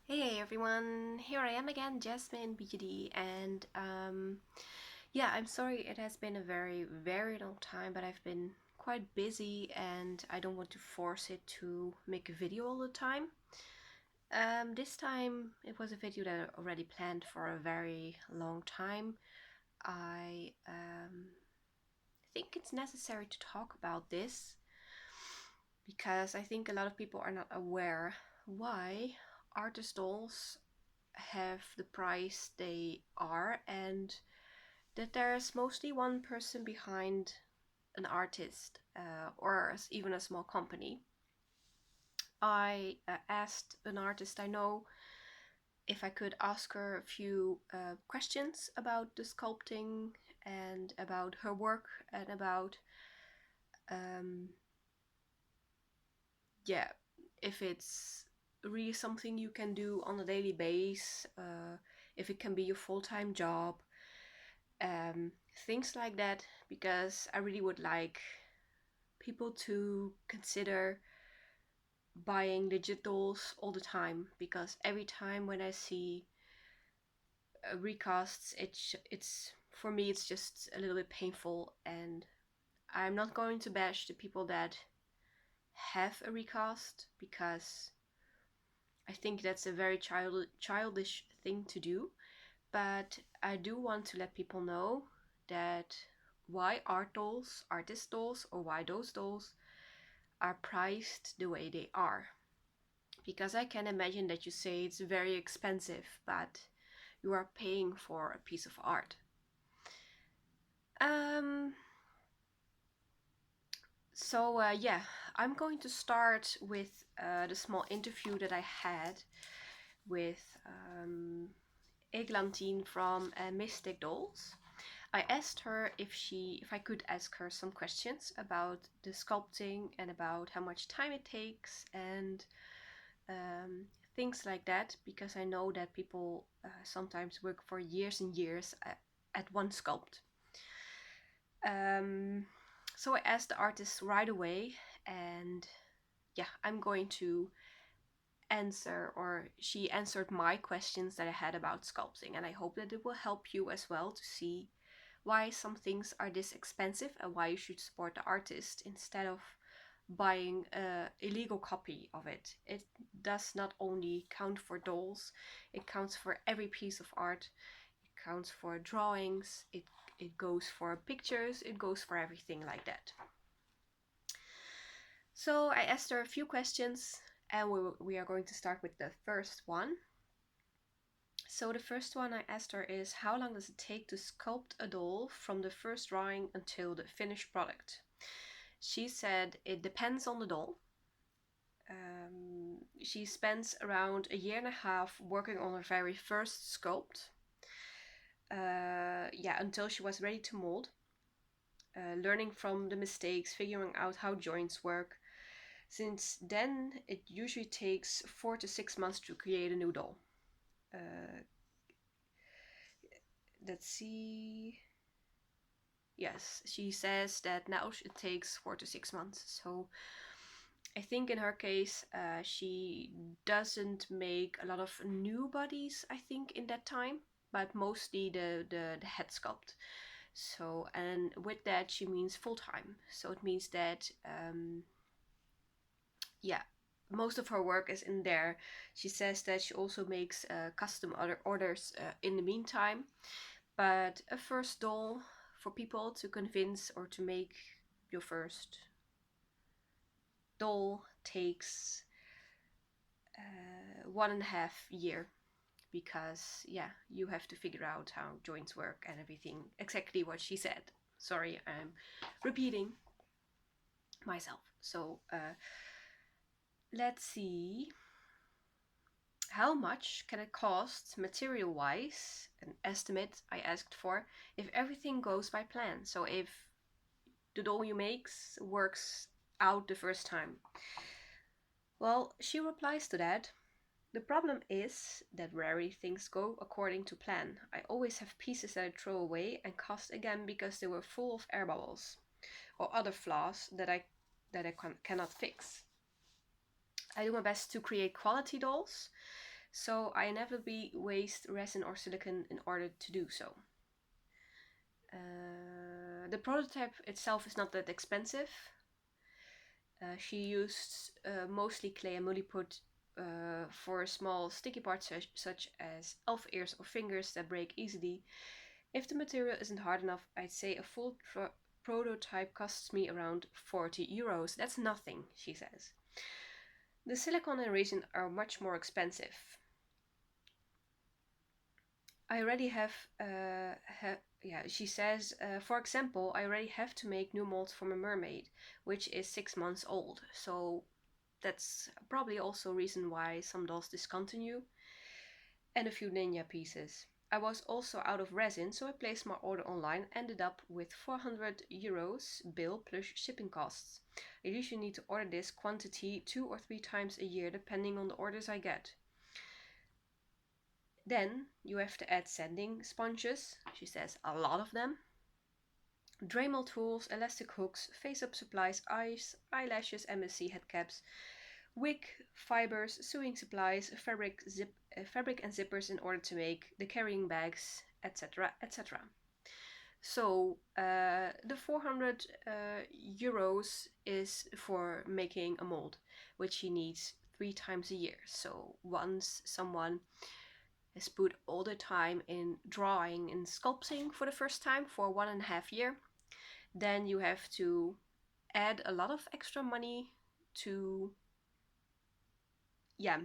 Hey everyone, here I am again, Jasmine BJD, and yeah, I'm sorry it has been a very long time, but I've been quite busy and I don't want to force it to make a video all the time. This time it was a video that I already planned for a very long time. I think it's necessary to talk about this because I think a lot of people are not aware why artist dolls have the price they are, and that there's mostly one person behind an artist or even a small company. I asked an artist I know if I could ask her a few questions about the sculpting and about her work and about um, yeah, if it's really something you can do on a daily basis, if it can be your full-time job, um, things like that, because I really would like people to consider buying digitals all the time, because every time when I see recasts, it's for me it's just a little bit painful, and I'm not going to bash the people that have a recast because I think that's a very childish thing to do. But I do want to let people know that why artist dolls, or why those dolls are priced the way they are. Because I can imagine that you say it's very expensive, but you are paying for a piece of art. Um, yeah, I'm going to start with the small interview that I had with Eglantine from Mystic Dolls. I asked her if I could ask her some questions about the sculpting and about how much time it takes and um, things like that, because I know that people sometimes work for years and years at one sculpt. Um, so I asked the artist right away, and yeah, I'm going to answer, or she answered my questions that I had about sculpting, and I hope that it will help you as well to see why some things are this expensive and why you should support the artist instead of buying a illegal copy of it. It does not only count for dolls, it counts for every piece of art. It counts for drawings, it goes for pictures, it goes for everything like that. So I asked her a few questions, and we are going to start with the first one. So the first one I asked her is, how long does it take to sculpt a doll from the first drawing until the finished product? She said it depends on the doll. She spends around a year and a half working on her very first sculpt. Until she was ready to mold, learning from the mistakes, figuring out how joints work. Since then, it usually takes 4 to 6 months to create a new doll. Uh, let's see. Yes, she says that now it takes 4 to 6 months. So I think in her case, she doesn't make a lot of new bodies, I think, in that time, but mostly the head sculpt. So, and with that, she means full time. So it means that, yeah, most of her work is in there. She says that she also makes custom other orders in the meantime. But a first doll for people to convince or to make your first doll takes 1.5 year, because yeah, you have to figure out how joints work and everything, exactly what she said. Sorry, I'm repeating myself. So let's see, how much can it cost material wise, an estimate I asked for, if everything goes by plan, so if the doll you makes works out the first time. Well, she replies to that, the problem is that rarely things go according to plan. I always have pieces that I throw away and cast again because they were full of air bubbles or other flaws that I cannot fix. I do my best to create quality dolls, so I inevitably waste resin or silicone in order to do so. The prototype itself is not that expensive. She used mostly clay and muliput for small sticky parts such as elf ears or fingers that break easily. If the material isn't hard enough, I'd say a full prototype costs me around 40 euros. That's nothing, she says. The silicone and resin are much more expensive. I already have, yeah, she says, for example, I already have to make new molds for my mermaid, which is 6 months old. So that's probably also a reason why some dolls discontinue, and a few ninja pieces. I was also out of resin, so I placed my order online, ended up with 400 euros bill plus shipping costs. I usually need to order this quantity 2 or 3 times a year depending on the orders I get. Then you have to add sanding sponges, she says a lot of them, Dremel tools, elastic hooks, face-up supplies, eyes, eyelashes, MSC head caps, wig, fibers, sewing supplies, fabric and zippers in order to make the carrying bags, etc., etc. So the 400 euros is for making a mold, which she needs 3 times a year. So once someone has put all the time in drawing and sculpting for the first time for 1.5 years, then you have to add a lot of extra money to, yeah,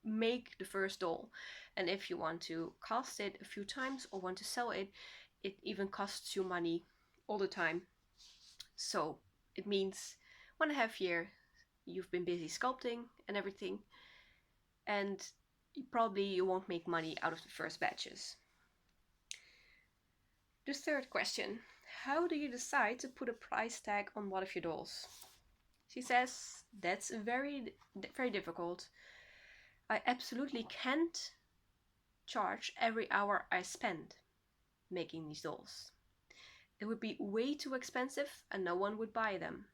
make the first doll. And if you want to cast it a few times or want to sell it, it even costs you money all the time. So it means 1.5 year you've been busy sculpting and everything, and probably you won't make money out of the first batches. The third question: how do you decide to put a price tag on one of your dolls? She says that's very, very difficult. I absolutely can't charge every hour I spend making these dolls. It would be way too expensive and no one would buy them.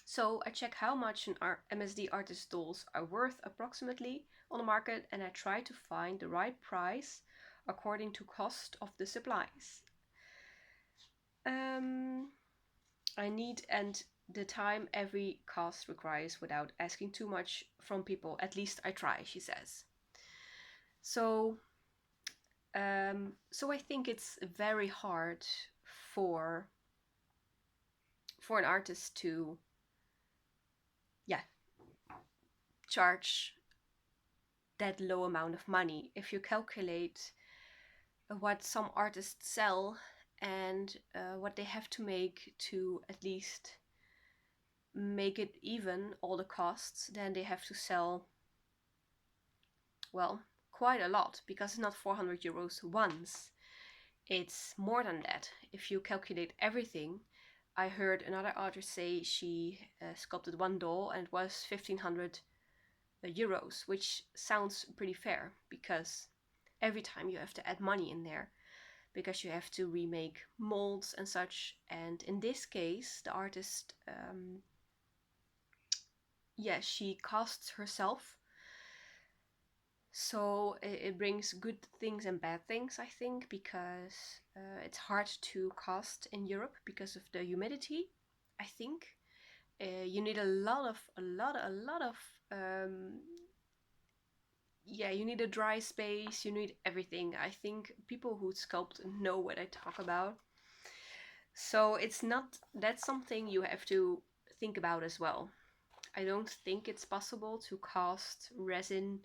So I check how much an MSD artist dolls are worth approximately on the market, and I try to find the right price according to cost of the supplies. I need and the time every cast requires without asking too much from people. At least I try, she says. So, so I think it's very hard for an artist to, yeah, charge that low amount of money. If you calculate what some artists sell and what they have to make to at least make it even all the costs, then they have to sell, well, quite a lot, because it's not 400 euros once, it's more than that. If you calculate everything, I heard another artist say she sculpted one doll and it was 1500 euros, which sounds pretty fair because every time you have to add money in there because you have to remake molds and such. And in this case, the artist, yeah, she casts herself. So it brings good things and bad things, I think, because it's hard to cast in Europe because of the humidity. I think you need a lot of yeah, you need a dry space, you need everything. I think people who sculpt know what I talk about. So it's not, that's something you have to think about as well. I don't think it's possible to cast resin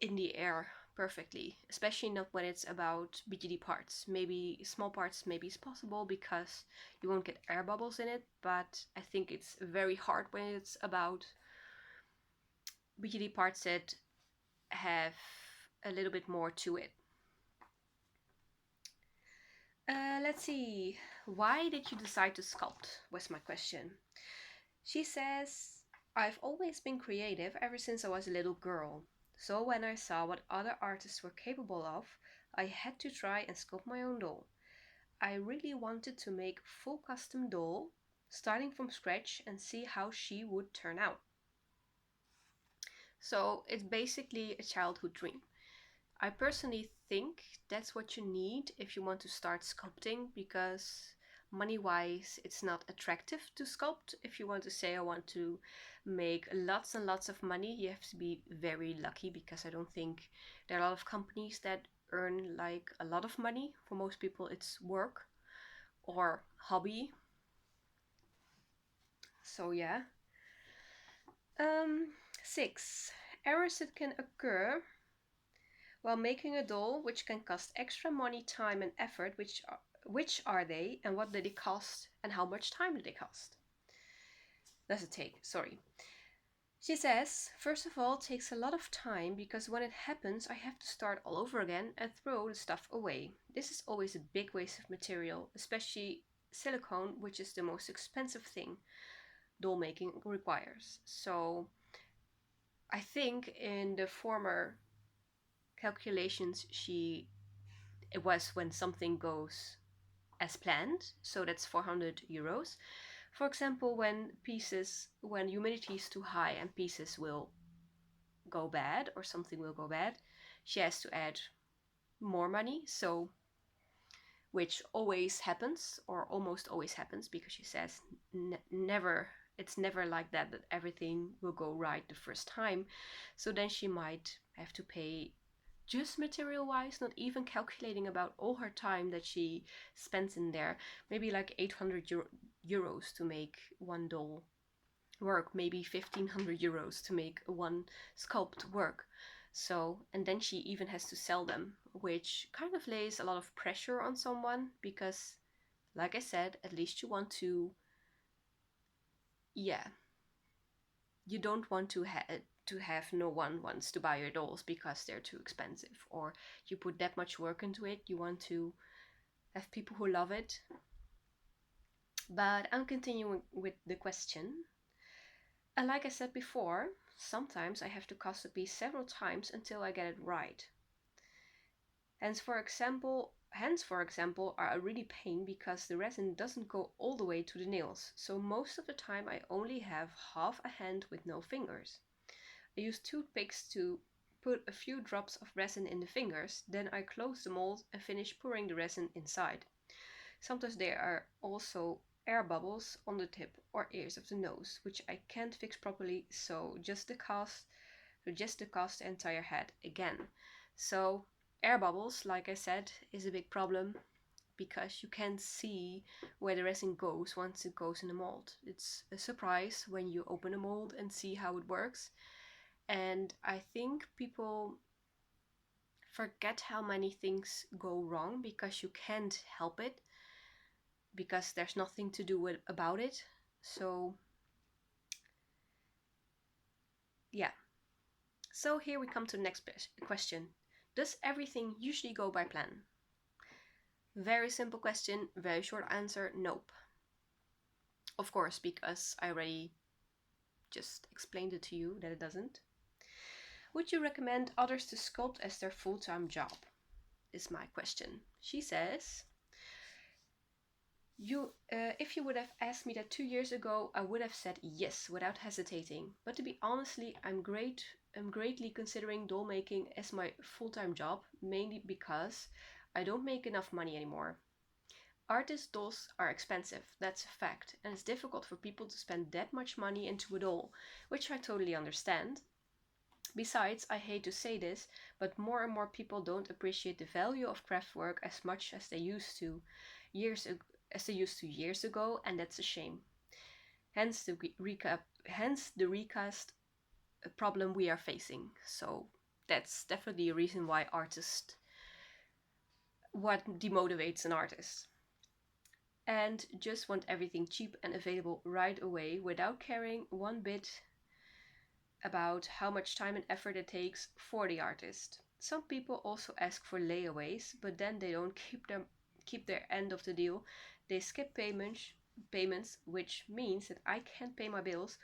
in the air perfectly, especially not when it's about BJD parts. Maybe small parts, maybe it's possible because you won't get air bubbles in it, but I think it's very hard when it's about BJD parts that have a little bit more to it. Let's see. Why did you decide to sculpt? Was my question. She says, I've always been creative ever since I was a little girl. So when I saw what other artists were capable of, I had to try and sculpt my own doll. I really wanted to make a full custom doll, starting from scratch, and see how she would turn out. So it's basically a childhood dream. I personally think that's what you need if you want to start sculpting, because money wise, it's not attractive to sculpt. If you want to say, I want to make lots and lots of money, you have to be very lucky, because I don't think there are a lot of companies that earn like a lot of money. For most people, it's work or hobby. So, yeah. Um, 6. Errors that can occur while making a doll, which can cost extra money, time, and effort. Which are they, and what do they cost, and how much time do they cost? Does it take? Sorry. She says, first of all, it takes a lot of time, because when it happens, I have to start all over again and throw the stuff away. This is always a big waste of material, especially silicone, which is the most expensive thing doll making requires. So I think in the former calculations, it was when something goes as planned, so that's 400 euros. For example, when humidity is too high and pieces will go bad or something will go bad, she has to add more money. So, which always happens, or almost always happens, because she says never, it's never like that everything will go right the first time. So then she might have to pay, just material wise, not even calculating about all her time that she spends in there, maybe like 800 euros to make one doll work, maybe 1500 euros to make one sculpt work. So, and then she even has to sell them, which kind of lays a lot of pressure on someone, because, like I said, at least you want to, yeah, you don't want to have no one wants to buy your dolls because they're too expensive, or you put that much work into it. You want to have people who love it. But I'm continuing with the question. And like I said before, sometimes I have to cast a piece several times until I get it right. Hands, for example, are a really pain, because the resin doesn't go all the way to the nails. So most of the time I only have half a hand with no fingers. I use toothpicks to put a few drops of resin in the fingers, then I close the mold and finish pouring the resin inside. Sometimes there are also air bubbles on the tip or ears of the nose, which I can't fix properly, so just to cast the entire head again. So air bubbles, like I said, is a big problem, because you can't see where the resin goes once it goes in the mold. It's a surprise when you open a mold and see how it works. And I think people forget how many things go wrong because you can't help it, because there's nothing to do about it. So, yeah. So here we come to the next question. Does everything usually go by plan? Very simple question, very short answer, nope. Of course, because I already just explained it to you that it doesn't. Would you recommend others to sculpt as their full-time job? Is my question. She says, if you would have asked me that 2 years ago, I would have said yes without hesitating. But to be honestly, I'm greatly considering doll making as my full-time job, mainly because I don't make enough money anymore. Artist dolls are expensive, that's a fact, and it's difficult for people to spend that much money into a doll, which I totally understand. Besides, I hate to say this, but more and more people don't appreciate the value of craft work as much as they used to years ago, and that's a shame. Hence the recast problem we are facing. So that's definitely a reason why what demotivates an artist. And just want everything cheap and available right away without caring one bit about how much time and effort it takes for the artist. Some people also ask for layaways, but then they don't keep their end of the deal. They skip payments, which means that I can't pay my bills,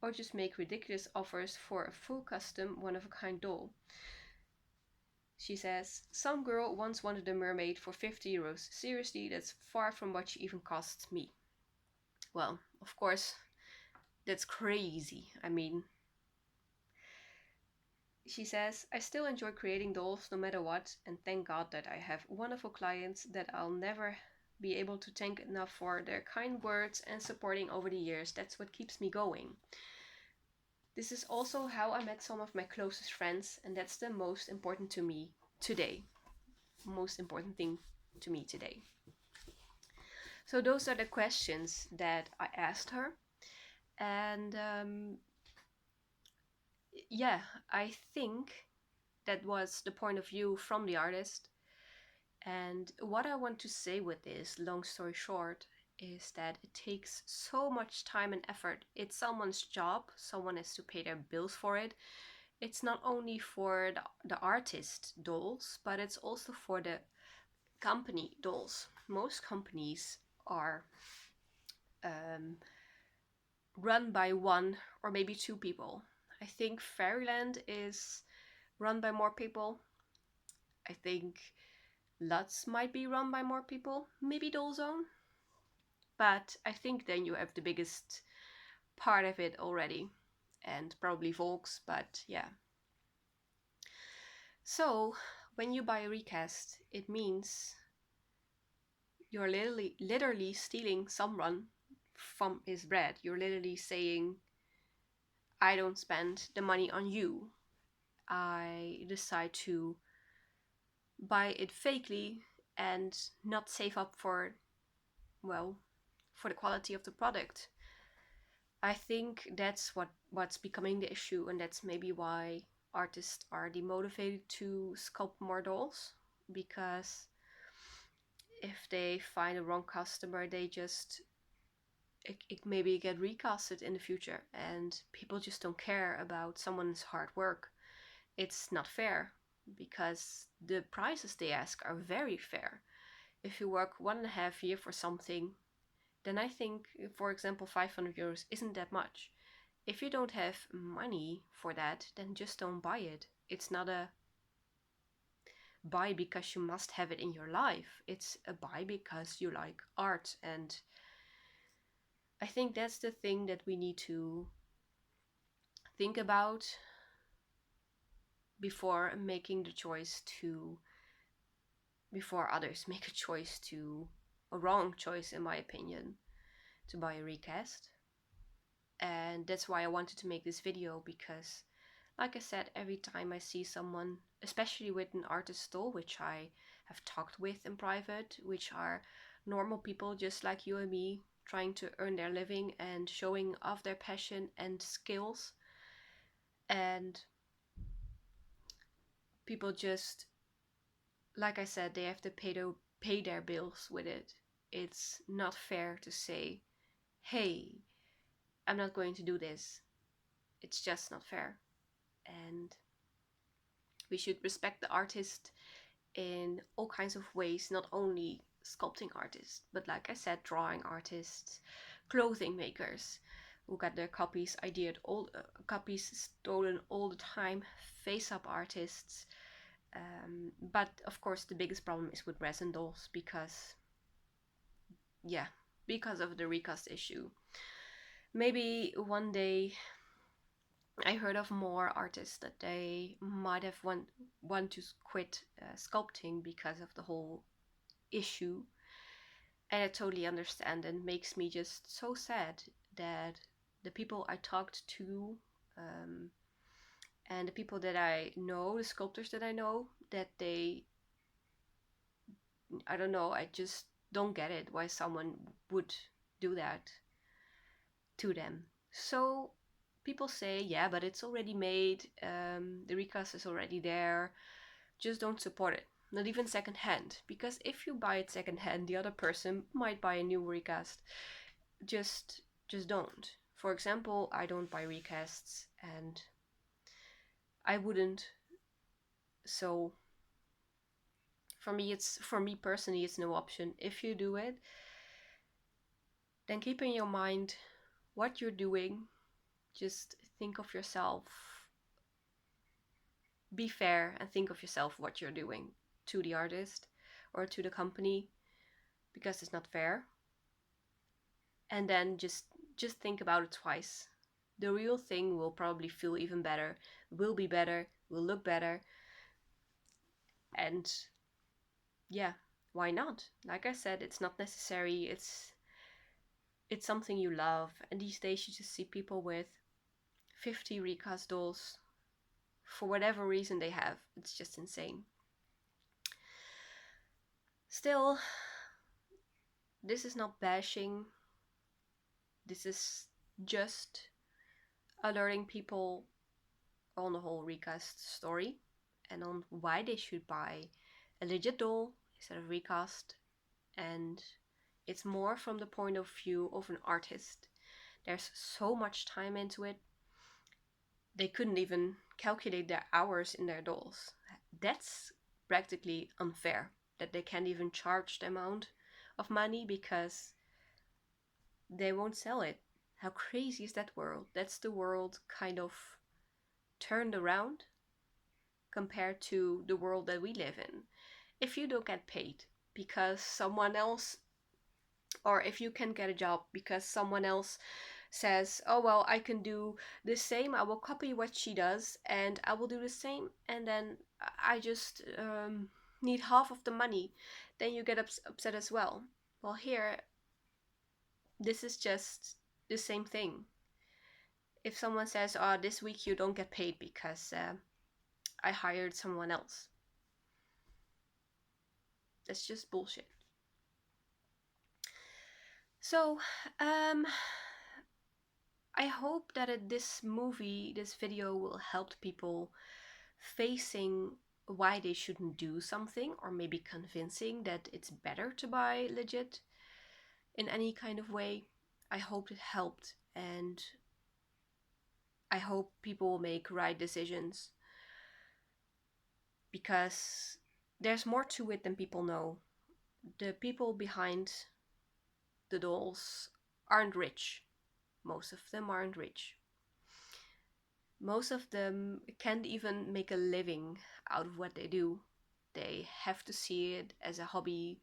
or just make ridiculous offers for a full custom one of a kind doll. She says, some girl once wanted a mermaid for 50 euros. Seriously, that's far from what she even costs me. Well, of course, that's crazy. I mean, She says, I still enjoy creating dolls no matter what, and thank God that I have wonderful clients that I'll never be able to thank enough for their kind words and supporting over the years. That's what keeps me going. This is also how I met some of my closest friends, and that's the most important to me today. Most important thing to me today. So those are the questions that I asked her. And yeah, I think that was the point of view from the artist. And what I want to say with this, long story short, is that it takes so much time and effort. It's someone's job, someone has to pay their bills for it. It's not only for the artist dolls, but it's also for the company dolls. Most companies are um, run by one or maybe two people. I think Fairyland is run by more people. I think Lutz might be run by more people, maybe Dollzone. But I think then you have the biggest part of it already, and probably Volks, but yeah. So when you buy a recast, it means you're literally stealing someone from his bread. You're literally saying, I don't spend the money on you. I decide to buy it fakely and not save up for, well, for the quality of the product. I think that's what's becoming the issue, and that's maybe why artists are demotivated to sculpt more dolls, because if they find a wrong customer, they just it maybe get recasted in the future, and people just don't care about someone's hard work. It's not fair because the prices they ask are very fair. If you work 1.5 years for something, then I think, for example, €500 isn't that much. If you don't have money for that, then just don't buy it. It's not a buy because you must have it in your life. It's a buy because you like art. And I think that's the thing that we need to think about before making the choice to, before others make a choice to, a wrong choice in my opinion, to buy a recast. And that's why I wanted to make this video, because like I said, every time I see someone, especially with an artist doll, which I have talked with in private, which are normal people just like you and me, trying to earn their living and showing off their passion and skills, and people just, like I said, they have to pay their bills with it. It's not fair to say, hey, I'm not going to do this. It's just not fair. And we should respect the artist in all kinds of ways, not only sculpting artists, but like I said, drawing artists, clothing makers who got their copies copies stolen all the time, face up artists. But of course, the biggest problem is with resin dolls because, yeah, because of the recast issue. Maybe one day I heard of more artists that they might have want to quit sculpting because of the whole issue, and I totally understand, and makes me just so sad that the people I talked to, um, and the people that I know, the sculptors that I know, that they, I don't know, I just don't get it why someone would do that to them. So people say, yeah, but it's already made, the recast is already there, just don't support it. Not even secondhand, because if you buy it secondhand, the other person might buy a new recast. Just don't. For example, I don't buy recasts, and I wouldn't. So for me personally, it's no option. If you do it, then keep in your mind what you're doing. Just think of yourself. Be fair and think of yourself what you're doing to the artist or to the company, because it's not fair. And then just think about it twice. The real thing will probably feel even better, will be better will look better, and yeah, why not? Like I said, it's not necessary. It's something you love, and these days you just see people with 50 recast dolls for whatever reason they have. It's just insane. Still, this is not bashing. This is just alerting people on the whole recast story and on why they should buy a legit doll instead of recast. And it's more from the point of view of an artist. There's so much time into it. They couldn't even calculate their hours in their dolls. That's practically unfair that they can't even charge the amount of money because they won't sell it. How crazy is that world? That's the world kind of turned around compared to the world that we live in. If you don't get paid because someone else, or if you can get a job because someone else says, oh, well, I can do the same, I will copy what she does and I will do the same, and then I just need half of the money, then you get upset as well. Well, here, this is just the same thing. If someone says, oh, this week you don't get paid because I hired someone else, that's just bullshit. So, I hope that this video will help people facing why they shouldn't do something, or maybe convincing that it's better to buy legit in any kind of way. I hope it helped, and I hope people will make right decisions, because there's more to it than people know. The people behind the dolls aren't rich. Most of them aren't rich. Most of them can't even make a living out of what they do. They have to see it as a hobby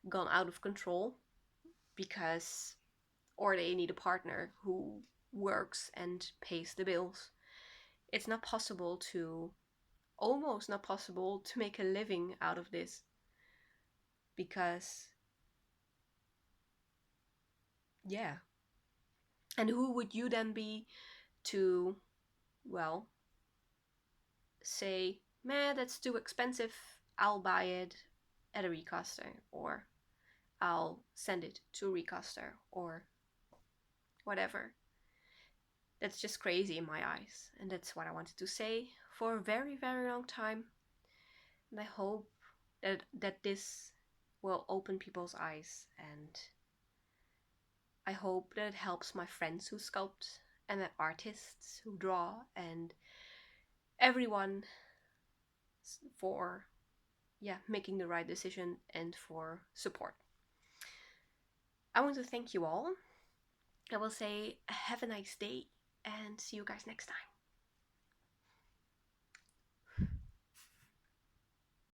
gone out of control, because, or they need a partner who works and pays the bills. It's not possible to, almost not possible to make a living out of this, because, yeah. And who would you then be to, well, say, man, that's too expensive, I'll buy it at a recaster, or I'll send it to a recaster, or whatever. That's just crazy in my eyes. And that's what I wanted to say for a very, very long time. And I hope that this will open people's eyes, and I hope that it helps my friends who sculpt and the artists who draw and everyone for making the right decision and for support. I want to thank you all. I will say have a nice day and see you guys next time.